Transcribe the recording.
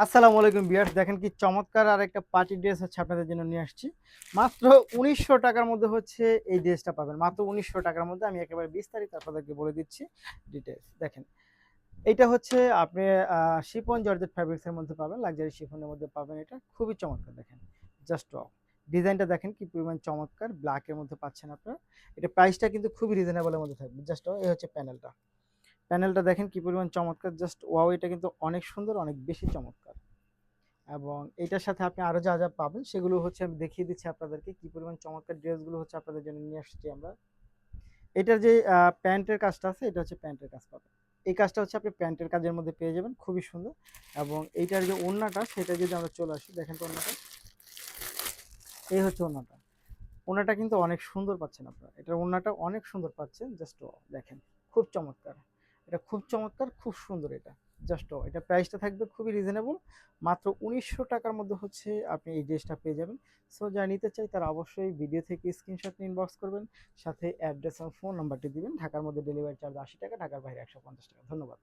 আসসালামু আলাইকুম ভিউয়ার্স, দেখেন কি চমৎকার আর একটা পার্টি ড্রেস হচ্ছে আপনাদের জন্য নিয়ে আসছি। মাত্র ১৯০০ টাকার মধ্যে হচ্ছে এই ড্রেসটা পাবেন। মাত্র ১৯০০ টাকার মধ্যে আমি একেবারে বিস্তারিত আপনাদেরকে বলে দিচ্ছি ডিটেইলস। দেখেন, এইটা হচ্ছে আপনি শিফন জর্জেট ফ্যাব্রিক্স এর মধ্যে পাবেন, লাক্সারি শিফনের মধ্যে পাবেন। এটা খুবই চমৎকার দেখেন। Just wow! ডিজাইনটা দেখেন কি পরিমাণ চমৎকার, ব্ল্যাক এর মধ্যে পাচ্ছেন আপনারা। এটা প্রাইসটা কিন্তু খুবই রিজনেবল এর মধ্যে থাকবে। Just wow! এই হচ্ছে প্যানেলটা। প্যানেলটা দেখেন কি পরিমাণ চমৎকার, জাস্ট ওয়াও! এটা কিন্তু অনেক সুন্দর, অনেক বেশি চমৎকার। এবং এটার সাথে আপনি আরো যা পাবেন সেগুলো হচ্ছে আমি দেখিয়ে দিচ্ছি আপনাদেরকে কি পরিমাণ চমৎকার ড্রেসগুলো হচ্ছে আপনাদের জন্য নিয়ে আসছি আমরা। এটার যে প্যান্টের কাজটা আছে, এটা হচ্ছে প্যান্টের কাজ পাবেন। এই কাজটা হচ্ছে আপনি প্যান্টের কাজের মধ্যে পেয়ে যাবেন, খুবই সুন্দর। এবং এইটার যে ওড়নাটা, সেটা যদি আমরা চলে আসি, দেখেন তো ওড়নাটা। এই হচ্ছে ওড়নাটা। ওড়নাটা কিন্তু অনেক সুন্দর পাচ্ছেন আপনারা। এটার ওড়নাটা অনেক সুন্দর পাচ্ছেন। জাস্ট দেখেন, খুব চমৎকার। এটা খুব চমৎকার, খুব সুন্দর এটা। জাস্ট এটা প্রাইসটা থাকবে খুবই রিজনেবল। মাত্র ১৯০০ টাকার মধ্যে হচ্ছে আপনি এই ড্রেসটা পেয়ে যাবেন। সো যারা নিতে চাই তারা অবশ্যই ভিডিও থেকে স্ক্রিনশট নিয়ে ইনবক্স করবেন। সাথে অ্যাড্রেস এবং ফোন নাম্বারটি দিবেন। ঢাকার মধ্যে ডেলিভারি চার্জ ৳৮০, ঢাকার বাইরে ৳১৫০। ধন্যবাদ।